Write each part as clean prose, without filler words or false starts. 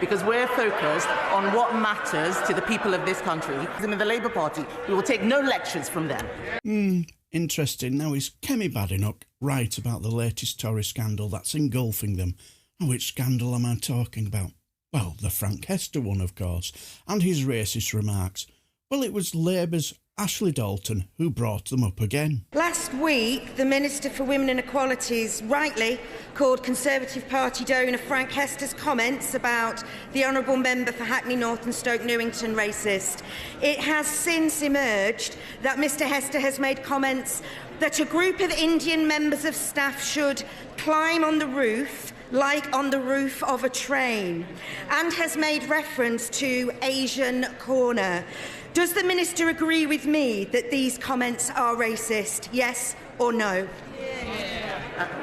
Because we're focused on what matters to the people of this country. In the Labour Party, we will take no lectures from them. Interesting. Now, is Kemi Badenoch right about the latest Tory scandal that's engulfing them? And which scandal am I talking about? Well, the Frank Hester one, of course, and his racist remarks. Well, it was Labour's Ashley Dalton who brought them up again. Last week, the Minister for Women and Equalities rightly called Conservative Party donor Frank Hester's comments about the Honourable Member for Hackney North and Stoke Newington racist. It has since emerged that Mr Hester has made comments that a group of Indian members of staff should climb on the roof like on the roof of a train, and has made reference to Asian corner. Does the Minister agree with me that these comments are racist, yes or no?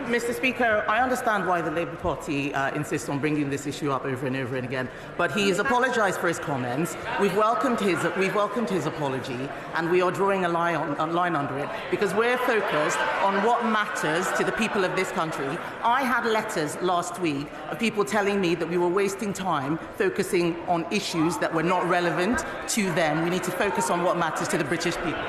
Mr Speaker, I understand why the Labour Party insists on bringing this issue up over and over and again, but he has apologised for his comments. We've welcomed his apology, and we are drawing a line under it because we're focused on what matters to the people of this country. I had letters last week of people telling me that we were wasting time focusing on issues that were not relevant to them. We need to focus on what matters to the British people.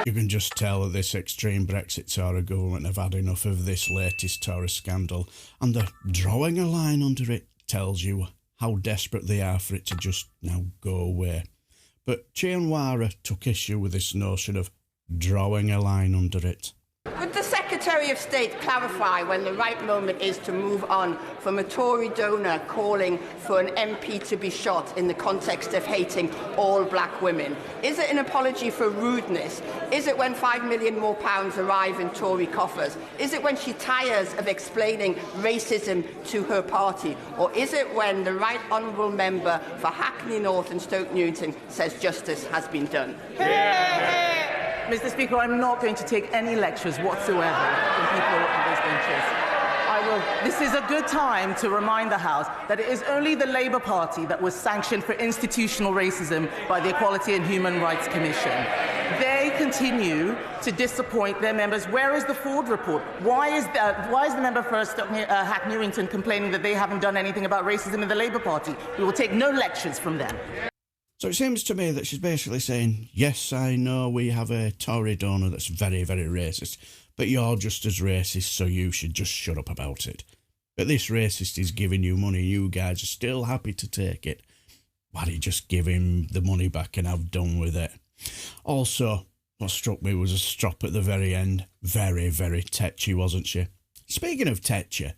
You can just tell that this extreme Brexit Tory government have had enough of this latest Tory scandal, and the drawing a line under it tells you how desperate they are for it to just now go away. But Onwurah took issue with this notion of drawing a line under it. Would the Secretary of State clarify when the right moment is to move on from a Tory donor calling for an MP to be shot in the context of hating all black women? Is it an apology for rudeness? Is it when £5 million more arrive in Tory coffers? Is it when she tires of explaining racism to her party? Or is it when the right honourable member for Hackney North and Stoke Newington says justice has been done? Mr Speaker, I'm not going to take any lectures whatsoever from people on those benches. This is a good time to remind the House that it is only the Labour Party that was sanctioned for institutional racism by the Equality and Human Rights Commission. They continue to disappoint their members. Where is the Ford report? Why is the member for Hack Newington complaining that they haven't done anything about racism in the Labour Party? We will take no lectures from them. So it seems to me that she's basically saying, yes, I know we have a Tory donor that's very, very racist, but you're just as racist, so you should just shut up about it. But this racist is giving you money, you guys are still happy to take it. Why don't you just give him the money back and have done with it? Also, what struck me was a strop at the very end. Very, very tetchy, wasn't she? Speaking of tetchy,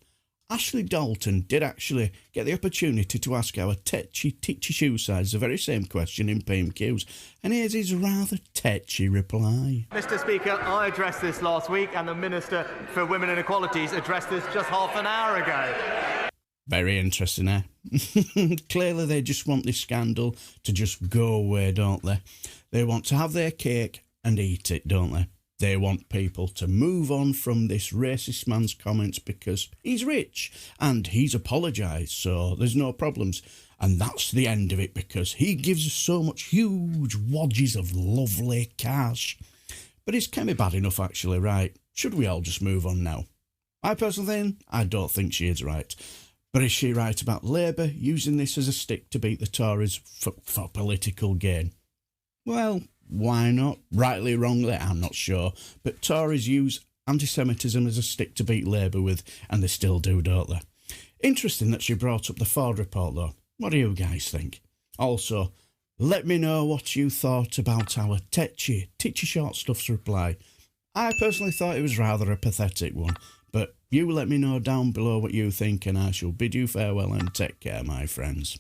Ashley Dalton did actually get the opportunity to ask our tetchy shoe size the very same question in PMQs, and here's his rather tetchy reply. Mr Speaker, I addressed this last week and the Minister for Women and Equalities addressed this just half an hour ago. Very interesting, eh? Clearly they just want this scandal to just go away, don't they? They want to have their cake and eat it, don't they? They want people to move on from this racist man's comments because he's rich and he's apologised, so there's no problems. And that's the end of it because he gives us so much huge wadges of lovely cash. But is Kemi Badenoch actually right? Should we all just move on now? I personally think I don't think she is right. But is she right about Labour using this as a stick to beat the Tories for political gain? Well, why not? Rightly, wrongly, I'm not sure. But Tories use anti-Semitism as a stick to beat Labour with, and they still do, don't they? Interesting that she brought up the Ford report, though. What do you guys think? Also, let me know what you thought about our Titchy Short Stuff's reply. I personally thought it was rather a pathetic one, but you let me know down below what you think, and I shall bid you farewell and take care, my friends.